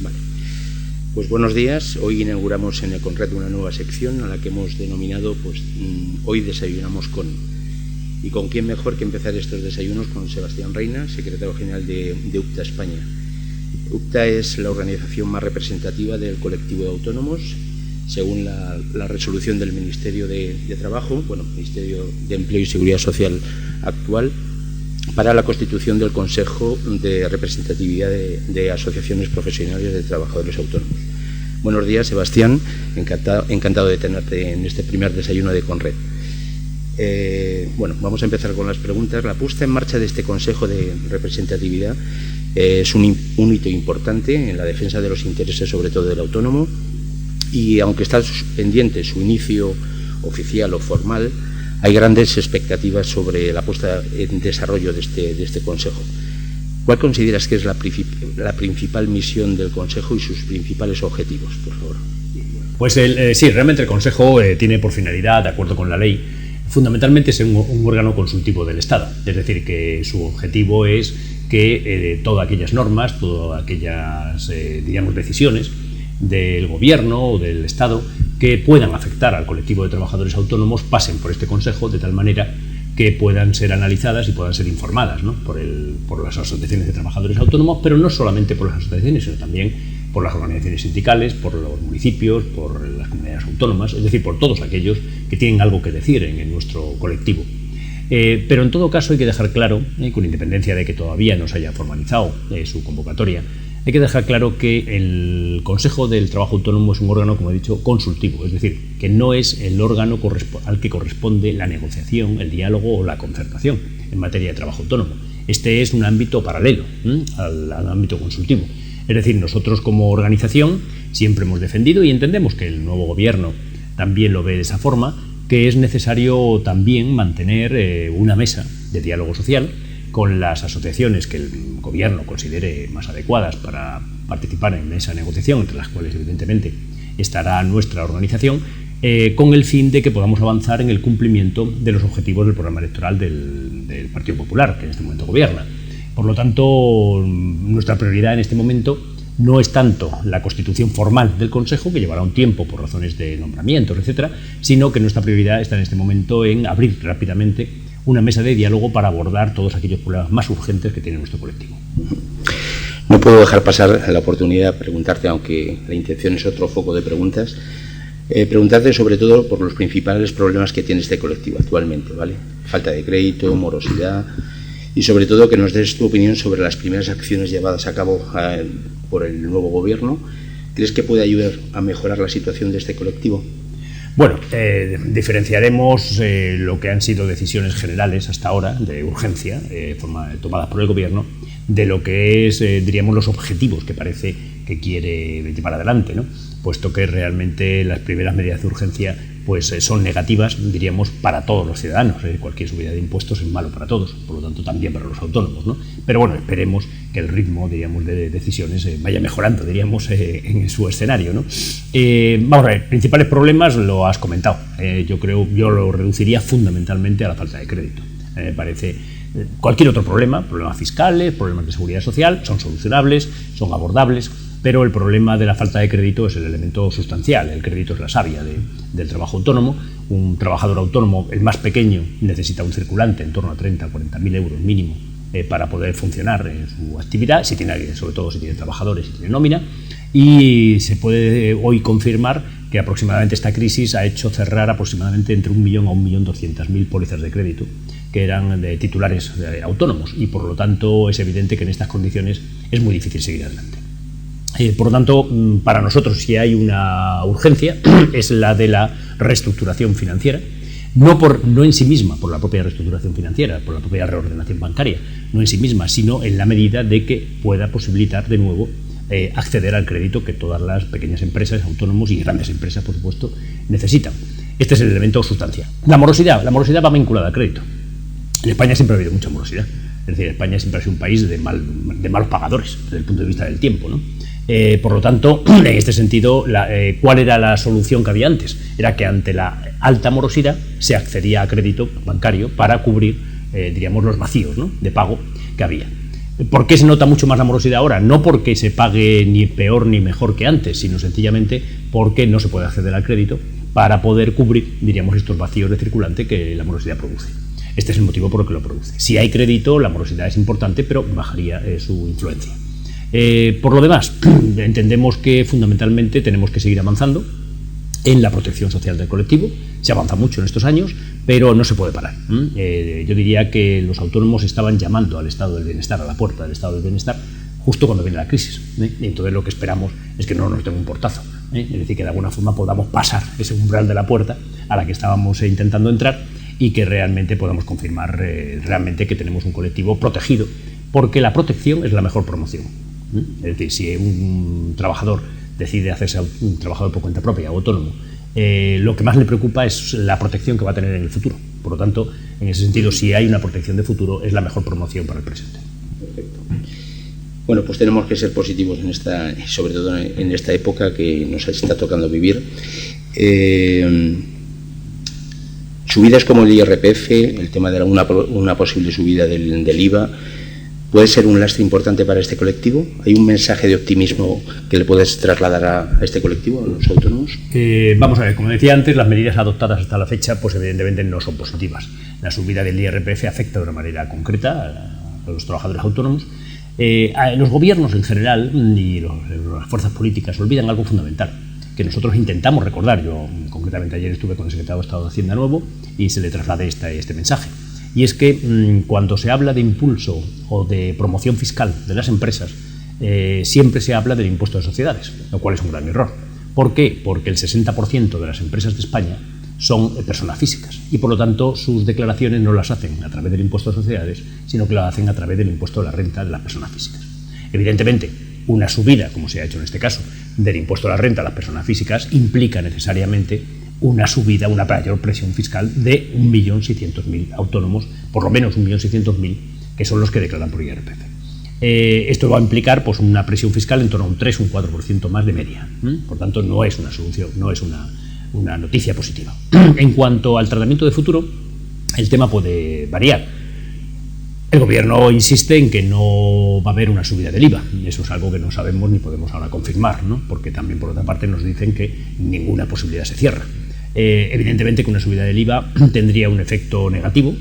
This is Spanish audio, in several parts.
Vale. Pues buenos días. Hoy inauguramos en Econred una nueva sección a la que hemos denominado Hoy desayunamos con. ¿Y con quién mejor que empezar estos desayunos? Con Sebastián Reina, secretario general de UPTA España. UPTA es la organización más representativa del colectivo de autónomos, según la resolución del Ministerio de Trabajo, Ministerio de Empleo y Seguridad Social actual, para la constitución del Consejo de Representatividad de Asociaciones Profesionales de Trabajadores Autónomos. Buenos días, Sebastián. Encantado de tenerte en este primer desayuno de Econred. Vamos a empezar con las preguntas. La puesta en marcha de este Consejo de Representatividad es un hito importante en la defensa de los intereses, sobre todo del autónomo, y aunque está pendiente su inicio oficial o formal, hay grandes expectativas sobre la puesta en desarrollo de este Consejo. ¿Cuál consideras que es la principal misión del Consejo y sus principales objetivos, por favor? Pues sí, realmente el Consejo tiene por finalidad, de acuerdo con la ley, fundamentalmente ser un órgano consultivo del Estado. Es decir, que su objetivo es que todas aquellas normas, todas aquellas, decisiones del Gobierno o del Estado que puedan afectar al colectivo de trabajadores autónomos pasen por este Consejo de tal manera que puedan ser analizadas y puedan ser informadas, ¿no? por las asociaciones de trabajadores autónomos, pero no solamente por las asociaciones, sino también por las organizaciones sindicales, por los municipios, por las comunidades autónomas, es decir, por todos aquellos que tienen algo que decir en nuestro colectivo. Pero en todo caso hay que dejar claro, con independencia de que todavía no se haya formalizado su convocatoria, hay que dejar claro que el Consejo del Trabajo Autónomo es un órgano, como he dicho, consultivo, es decir, que no es el órgano al que corresponde la negociación, el diálogo o la concertación en materia de trabajo autónomo. Este es un ámbito paralelo al ámbito consultivo. Es decir, nosotros como organización siempre hemos defendido y entendemos que el nuevo Gobierno también lo ve de esa forma, que es necesario también mantener una mesa de diálogo social con las asociaciones que el Gobierno considere más adecuadas para participar en esa negociación, entre las cuales evidentemente estará nuestra organización, con el fin de que podamos avanzar en el cumplimiento de los objetivos del programa electoral del Partido Popular, que en este momento gobierna. Por lo tanto, nuestra prioridad en este momento no es tanto la constitución formal del Consejo, que llevará un tiempo por razones de nombramientos, etcétera, sino que nuestra prioridad está en este momento en abrir rápidamente una mesa de diálogo para abordar todos aquellos problemas más urgentes que tiene nuestro colectivo. No puedo dejar pasar la oportunidad de preguntarte, aunque la intención es otro foco de preguntas, preguntarte sobre todo por los principales problemas que tiene este colectivo actualmente, ¿vale? Falta de crédito, morosidad, y sobre todo que nos des tu opinión sobre las primeras acciones llevadas a cabo por el nuevo Gobierno. ¿Crees que puede ayudar a mejorar la situación de este colectivo? Bueno, diferenciaremos lo que han sido decisiones generales hasta ahora de urgencia tomadas por el Gobierno de lo que es, diríamos, los objetivos que parece que quiere llevar adelante, ¿no? Puesto que realmente las primeras medidas de urgencia pues son negativas, diríamos, para todos los ciudadanos. Cualquier subida de impuestos es malo para todos, por lo tanto también para los autónomos, ¿no? Pero bueno, esperemos que el ritmo, diríamos, de decisiones vaya mejorando, diríamos, en su escenario, ¿no? Vamos a ver, principales problemas lo has comentado. Yo lo reduciría fundamentalmente a la falta de crédito. Me parece cualquier otro problema, problemas fiscales, problemas de seguridad social, son solucionables, son abordables, pero el problema de la falta de crédito es el elemento sustancial. El crédito es la savia del trabajo autónomo. Un trabajador autónomo, el más pequeño, necesita un circulante en torno a 30 o 40.000 euros mínimo para poder funcionar en su actividad, sobre todo si tiene trabajadores y tiene nómina. Y se puede hoy confirmar que aproximadamente esta crisis ha hecho cerrar aproximadamente entre 1 millón a 1.200.000 pólizas de crédito que eran de titulares autónomos, y por lo tanto es evidente que en estas condiciones es muy difícil seguir adelante. Por lo tanto, para nosotros, si hay una urgencia, es la de la reestructuración financiera, no en sí misma por la propia reestructuración financiera, por la propia reordenación bancaria, no en sí misma, sino en la medida de que pueda posibilitar de nuevo acceder al crédito que todas las pequeñas empresas, autónomos y grandes empresas, por supuesto, necesitan. Este es el elemento sustancial. La morosidad va vinculada al crédito. En España siempre ha habido mucha morosidad. Es decir, España siempre ha sido un país de malos pagadores desde el punto de vista del tiempo, ¿no? Por lo tanto, en este sentido, ¿cuál era la solución que había antes? Era que ante la alta morosidad se accedía a crédito bancario para cubrir, diríamos, los vacíos, ¿no?, de pago que había. ¿Por qué se nota mucho más la morosidad ahora? No porque se pague ni peor ni mejor que antes, sino sencillamente porque no se puede acceder al crédito para poder cubrir, diríamos, estos vacíos de circulante que la morosidad produce. Este es el motivo por el que lo produce. Si hay crédito, la morosidad es importante, pero bajaría su influencia. Por lo demás, entendemos que fundamentalmente tenemos que seguir avanzando en la protección social del colectivo. Se avanza mucho en estos años, pero no se puede parar. Yo diría que los autónomos estaban llamando al estado del bienestar, a la puerta del estado del bienestar, justo cuando viene la crisis. Y entonces lo que esperamos es que no nos den un portazo. Es decir, que de alguna forma podamos pasar ese umbral de la puerta a la que estábamos intentando entrar y que realmente podamos confirmar realmente que tenemos un colectivo protegido, porque la protección es la mejor promoción. Es decir, si un trabajador decide hacerse un trabajador por cuenta propia o autónomo, lo que más le preocupa es la protección que va a tener en el futuro. Por lo tanto, en ese sentido, si hay una protección de futuro, es la mejor promoción para el presente. Perfecto. Bueno, pues tenemos que ser positivos sobre todo en esta época que nos está tocando vivir. Subidas como el IRPF, el tema de una posible subida del IVA, ¿puede ser un lastre importante para este colectivo? ¿Hay un mensaje de optimismo que le puedes trasladar a este colectivo, a los autónomos? Vamos a ver, como decía antes, las medidas adoptadas hasta la fecha, pues evidentemente no son positivas. La subida del IRPF afecta de una manera concreta a los trabajadores autónomos. Los gobiernos en general y las fuerzas políticas olvidan algo fundamental, que nosotros intentamos recordar. Yo, concretamente, ayer estuve con el secretario de Estado de Hacienda nuevo y se le trasladé este mensaje. Y es que cuando se habla de impulso o de promoción fiscal de las empresas, siempre se habla del impuesto de sociedades, lo cual es un gran error. ¿Por qué? Porque el 60% de las empresas de España son personas físicas y, por lo tanto, sus declaraciones no las hacen a través del impuesto de sociedades, sino que las hacen a través del impuesto de la renta de las personas físicas. Evidentemente, una subida, como se ha hecho en este caso, del impuesto a la renta a las personas físicas implica necesariamente una subida, una mayor presión fiscal de 1.600.000 autónomos, por lo menos 1.600.000, que son los que declaran por IRPF. Esto va a implicar pues, una presión fiscal en torno a un 3 o un 4% más de media. Por tanto, no es una solución, no es una noticia positiva. En cuanto al tratamiento de futuro, el tema puede variar. El Gobierno insiste en que no va a haber una subida del IVA, y eso es algo que no sabemos ni podemos ahora confirmar, ¿no? Porque también, por otra parte, nos dicen que ninguna posibilidad se cierra. Evidentemente que una subida del IVA tendría un efecto negativo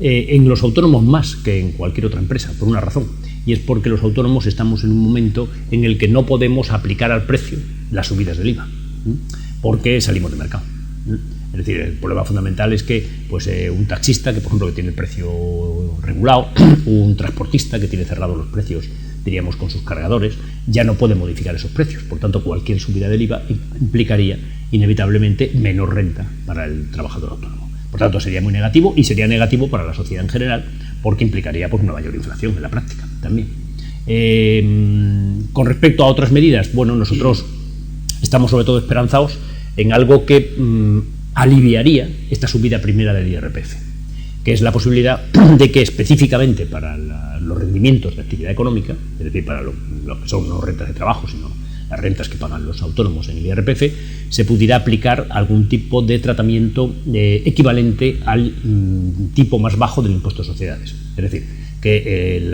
en los autónomos más que en cualquier otra empresa, por una razón, y es porque los autónomos estamos en un momento en el que no podemos aplicar al precio las subidas del IVA, porque salimos de mercado. Es decir, el problema fundamental es que pues, un taxista, que por ejemplo que tiene el precio regulado, un transportista que tiene cerrados los precios, diríamos, con sus cargadores, ya no puede modificar esos precios. Por tanto, cualquier subida del IVA implicaría inevitablemente menor renta para el trabajador autónomo. Por tanto, sería muy negativo y sería negativo para la sociedad en general porque implicaría pues, una mayor inflación en la práctica también. Con respecto a otras medidas, bueno, nosotros estamos sobre todo esperanzados en algo que aliviaría esta subida primera del IRPF, que es la posibilidad de que específicamente para los rendimientos de actividad económica, es decir, para lo que son no rentas de trabajo, sino las rentas que pagan los autónomos en el IRPF, se pudiera aplicar algún tipo de tratamiento equivalente al tipo más bajo del impuesto de sociedades. Es decir, que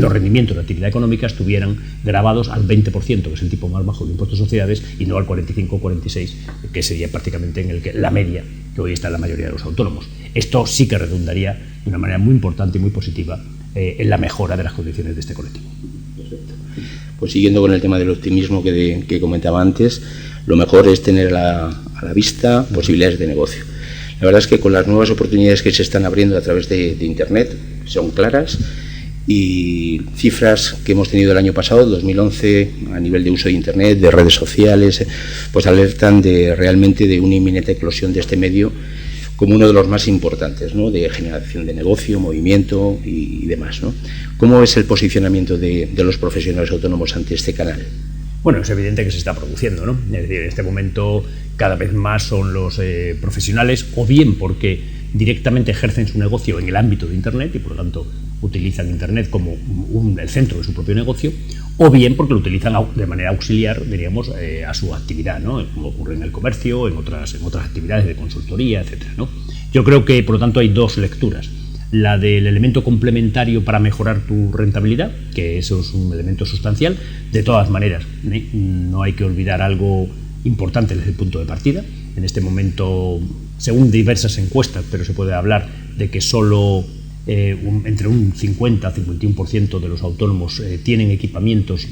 los rendimientos de actividad económica estuvieran grabados al 20%, que es el tipo más bajo del impuesto de sociedades, y no al 45 o 46, que sería prácticamente en el que la media que hoy está en la mayoría de los autónomos. Esto sí que redundaría de una manera muy importante y muy positiva en la mejora de las condiciones de este colectivo. Perfecto. Pues siguiendo con el tema del optimismo que comentaba antes, lo mejor es tener a la vista posibilidades de negocio. La verdad es que con las nuevas oportunidades que se están abriendo a través de Internet son claras, y cifras que hemos tenido el año pasado, 2011, a nivel de uso de Internet, de redes sociales, pues alertan realmente de una inminente eclosión de este medio como uno de los más importantes, ¿no?, de generación de negocio, movimiento y demás, ¿no? ¿Cómo es el posicionamiento de los profesionales autónomos ante este canal? Bueno, es evidente que se está produciendo, ¿no? Es decir, en este momento cada vez más son los profesionales, o bien porque directamente ejercen su negocio en el ámbito de Internet y por lo tanto utilizan Internet como el centro de su propio negocio, o bien porque lo utilizan de manera auxiliar, diríamos, a su actividad, ¿no?, como ocurre en el comercio, en otras actividades de consultoría, etcétera, ¿no? Yo creo que, por lo tanto, hay dos lecturas. la del elemento complementario para mejorar tu rentabilidad, que eso es un elemento sustancial. De todas maneras, no hay que olvidar algo importante desde el punto de partida. En este momento, según diversas encuestas, pero se puede hablar de que solo entre un 50 y 51% de los autónomos tienen equipamientos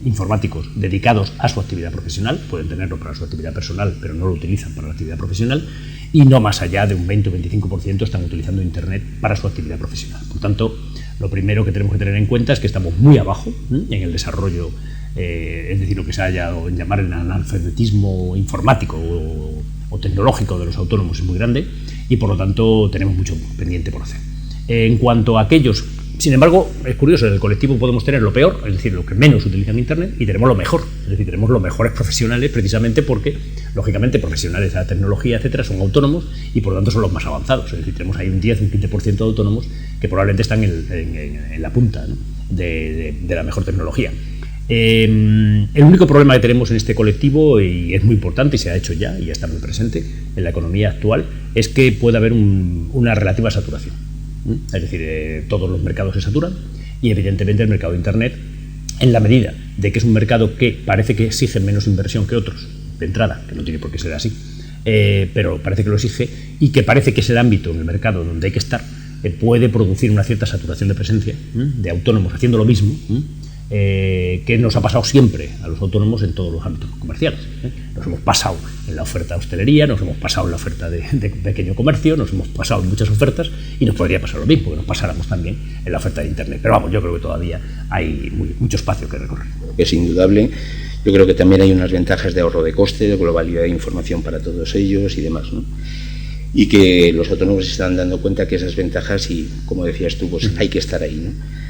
informáticos dedicados a su actividad profesional. Pueden tenerlo para su actividad personal, pero no lo utilizan para la actividad profesional, y no más allá de un 20 o 25% están utilizando Internet para su actividad profesional. Por tanto, lo primero que tenemos que tener en cuenta es que estamos muy abajo en el desarrollo, es decir, lo que se haya o llamar el analfabetismo informático o tecnológico de los autónomos es muy grande, y por lo tanto tenemos mucho pendiente por hacer. En cuanto a aquellos, sin embargo, es curioso, en el colectivo podemos tener lo peor, es decir, lo que menos utilizan Internet, y tenemos lo mejor, es decir, tenemos los mejores profesionales, precisamente porque, lógicamente, profesionales de la tecnología, etcétera, son autónomos y por lo tanto son los más avanzados. Es decir, tenemos ahí un 10, un 15% de autónomos que probablemente están en la punta, ¿no?, de la mejor tecnología. El único problema que tenemos en este colectivo, y es muy importante y se ha hecho ya y ya está muy presente en la economía actual, es que puede haber una relativa saturación. Es decir, todos los mercados se saturan y evidentemente el mercado de Internet, en la medida de que es un mercado que parece que exige menos inversión que otros, de entrada, que no tiene por qué ser así, pero parece que lo exige, y que parece que es el ámbito en el mercado donde hay que estar, puede producir una cierta saturación de presencia de autónomos haciendo lo mismo, que nos ha pasado siempre a los autónomos en todos los ámbitos comerciales. Nos hemos pasado en la oferta de hostelería, nos hemos pasado en la oferta de pequeño comercio, nos hemos pasado en muchas ofertas, y nos podría pasar lo mismo, que nos pasáramos también en la oferta de Internet. Pero vamos, yo creo que todavía hay mucho espacio que recorrer. Es indudable. Yo creo que también hay unas ventajas de ahorro de coste, de globalidad de información para todos ellos y demás, ¿no? Y que los autónomos se están dando cuenta que esas ventajas, y como decías tú, pues hay que estar ahí, ¿no?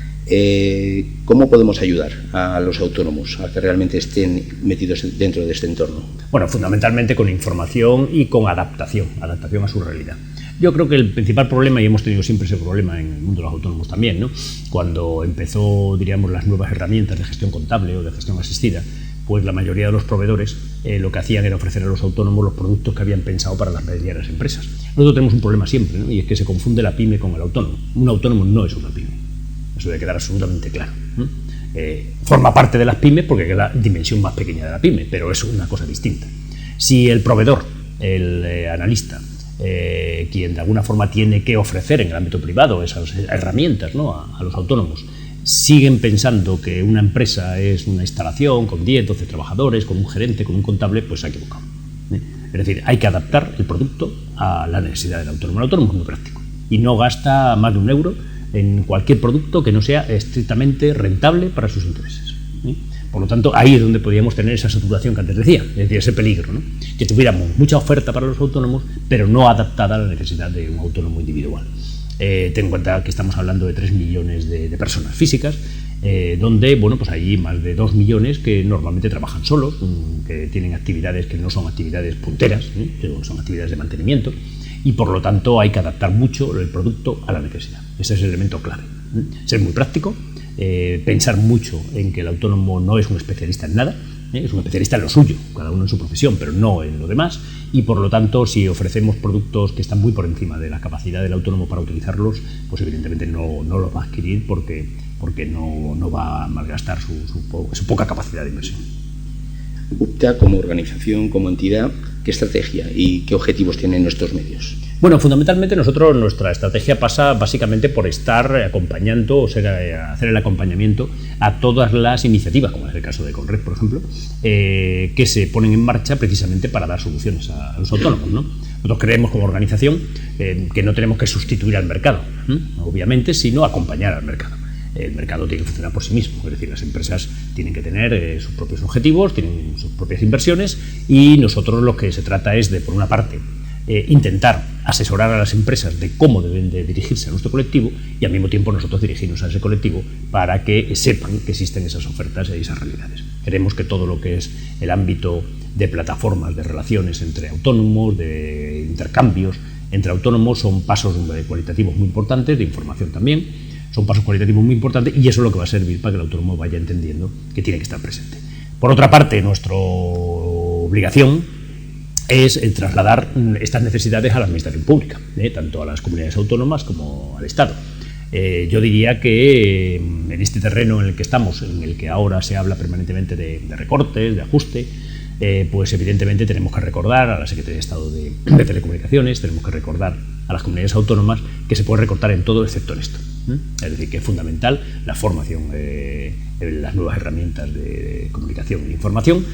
¿Cómo podemos ayudar a los autónomos a que realmente estén metidos dentro de este entorno? Bueno, fundamentalmente con información y con adaptación a su realidad. Yo creo que el principal problema, y hemos tenido siempre ese problema en el mundo de los autónomos también, ¿no?, cuando empezó, diríamos, las nuevas herramientas de gestión contable o de gestión asistida, pues la mayoría de los proveedores lo que hacían era ofrecer a los autónomos los productos que habían pensado para las medianas empresas. Nosotros tenemos un problema siempre, ¿no?, y es que se confunde la pyme con el autónomo. Un autónomo no es una pyme. Eso debe quedar absolutamente claro. Forma parte de las pymes porque es la dimensión más pequeña de la pyme, pero es una cosa distinta. Si el proveedor, el analista, quien de alguna forma tiene que ofrecer en el ámbito privado esas herramientas, ¿no?, a los autónomos, siguen pensando que una empresa es una instalación con 10, 12 trabajadores, con un gerente, con un contable, pues se ha equivocado. Es decir, hay que adaptar el producto a la necesidad del autónomo. El autónomo es muy práctico y no gasta más de €1 en cualquier producto que no sea estrictamente rentable para sus intereses. Por lo tanto, ahí es donde podríamos tener esa saturación que antes decía, es decir, ese peligro, ¿no?, que tuviéramos mucha oferta para los autónomos, pero no adaptada a la necesidad de un autónomo individual. Ten en cuenta que estamos hablando de 3 millones de personas físicas, donde, bueno, pues hay más de 2 millones que normalmente trabajan solos, que tienen actividades que no son actividades punteras, que son actividades de mantenimiento, y por lo tanto hay que adaptar mucho el producto a la necesidad. Ese es el elemento clave. Ser muy práctico, pensar mucho en que el autónomo no es un especialista en nada, es un especialista en lo suyo, cada uno en su profesión, pero no en lo demás, y por lo tanto, si ofrecemos productos que están muy por encima de la capacidad del autónomo para utilizarlos, pues evidentemente no los va a adquirir porque no va a malgastar su poca capacidad de inversión. UPTA, como organización, como entidad, ¿qué estrategia y qué objetivos tienen nuestros medios? Bueno, fundamentalmente nuestra estrategia pasa básicamente por estar acompañando, o sea, hacer el acompañamiento a todas las iniciativas, como es el caso de Conred, por ejemplo, que se ponen en marcha precisamente para dar soluciones a los autónomos, ¿no? Nosotros creemos como organización que no tenemos que sustituir al mercado, obviamente, sino acompañar al mercado. El mercado tiene que funcionar por sí mismo, es decir, las empresas tienen que tener sus propios objetivos, tienen sus propias inversiones, y nosotros lo que se trata es de, por una parte, intentar asesorar a las empresas de cómo deben de dirigirse a nuestro colectivo, y al mismo tiempo nosotros dirigirnos a ese colectivo para que sepan que existen esas ofertas y esas realidades. Creemos que todo lo que es el ámbito de plataformas, de relaciones entre autónomos, de intercambios entre autónomos, son pasos cualitativos muy importantes, de información también. Son pasos cualitativos muy importantes, y eso es lo que va a servir para que el autónomo vaya entendiendo que tiene que estar presente. Por otra parte, nuestra obligación es trasladar estas necesidades a la administración pública, tanto a las comunidades autónomas como al Estado. Yo diría que en este terreno en el que estamos, en el que ahora se habla permanentemente de recortes, de ajuste, pues evidentemente tenemos que recordar a la Secretaría de Estado de Telecomunicaciones, tenemos que recordar a las comunidades autónomas que se puede recortar en todo excepto en esto. Es decir, que es fundamental la formación, las nuevas herramientas de comunicación e información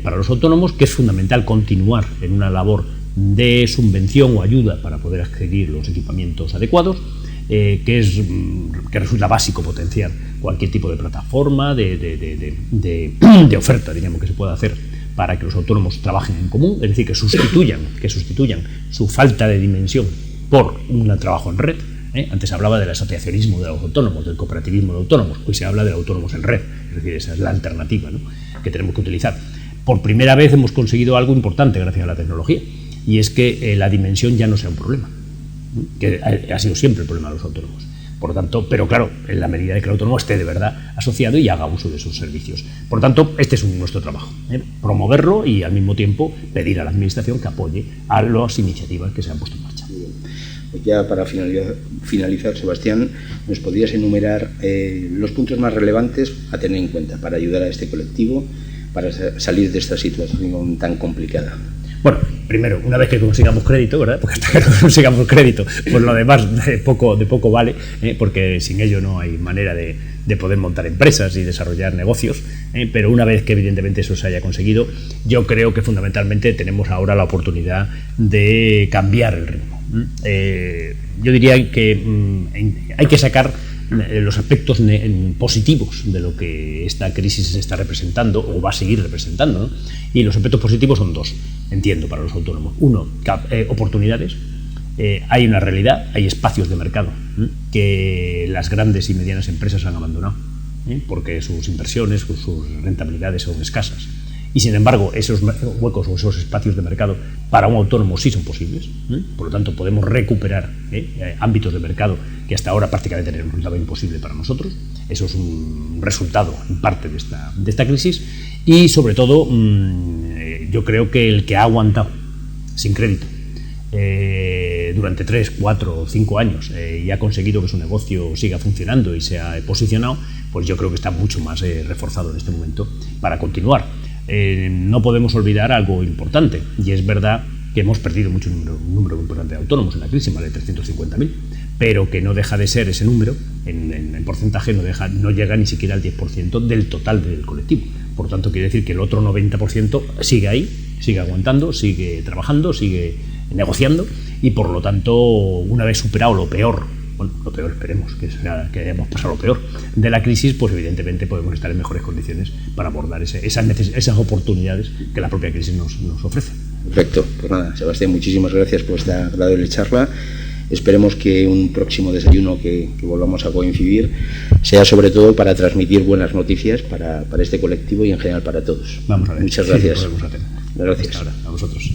para los autónomos, que es fundamental continuar en una labor de subvención o ayuda para poder adquirir los equipamientos adecuados, que resulta básico potenciar cualquier tipo de plataforma, de oferta, diríamos, que se pueda hacer para que los autónomos trabajen en común, es decir, que sustituyan su falta de dimensión por un trabajo en red. Antes hablaba del asociacionismo de los autónomos, del cooperativismo de autónomos, hoy se habla de autónomos en red, es decir, esa es la alternativa, ¿no?, que tenemos que utilizar. Por primera vez hemos conseguido algo importante gracias a la tecnología, y es que la dimensión ya no sea un problema, que ha sido siempre el problema de los autónomos. Por lo tanto, pero claro, en la medida de que el autónomo esté de verdad asociado y haga uso de esos servicios. Por lo tanto, este es nuestro trabajo, promoverlo y al mismo tiempo pedir a la Administración que apoye a las iniciativas que se han puesto en marcha. Ya para finalizar, Sebastián, ¿nos podrías enumerar los puntos más relevantes a tener en cuenta para ayudar a este colectivo para salir de esta situación tan complicada? Bueno, primero, una vez que consigamos crédito, ¿verdad? Porque hasta que no consigamos crédito, pues lo demás de poco vale, porque sin ello no hay manera de poder montar empresas y desarrollar negocios, pero una vez que evidentemente eso se haya conseguido, yo creo que fundamentalmente tenemos ahora la oportunidad de cambiar el ritmo. Yo diría que hay que sacar los aspectos positivos de lo que esta crisis está representando o va a seguir representando, ¿no? Y los aspectos positivos son dos, entiendo, para los autónomos. Uno, oportunidades. Hay una realidad, hay espacios de mercado que las grandes y medianas empresas han abandonado, porque sus inversiones, sus rentabilidades son escasas. Y sin embargo, esos huecos o esos espacios de mercado para un autónomo sí son posibles. Por lo tanto, podemos recuperar ámbitos de mercado que hasta ahora prácticamente resultaba imposible para nosotros. Eso es un resultado, en parte, de esta crisis. Y sobre todo, yo creo que el que ha aguantado sin crédito durante 3, 4 o 5 años y ha conseguido que su negocio siga funcionando y se ha posicionado, pues yo creo que está mucho más reforzado en este momento para continuar. No podemos olvidar algo importante, y es verdad que hemos perdido un número muy importante de autónomos en la crisis, más de 350.000, pero que no deja de ser ese número, en porcentaje no llega ni siquiera al 10% del total del colectivo. Por lo tanto, quiere decir que el otro 90% sigue ahí, sigue aguantando, sigue trabajando, sigue negociando, y por lo tanto, una vez superado lo peor, esperemos que hayamos pasado lo peor de la crisis, pues evidentemente podemos estar en mejores condiciones para abordar esas oportunidades que la propia crisis nos ofrece. Perfecto, pues nada, Sebastián, muchísimas gracias por esta agradable charla. Esperemos que un próximo desayuno que volvamos a coincidir sea sobre todo para transmitir buenas noticias para este colectivo y en general para todos. Vamos a ver. Muchas gracias. Sí, podemos hacer. Gracias. Hasta ahora, a vosotros.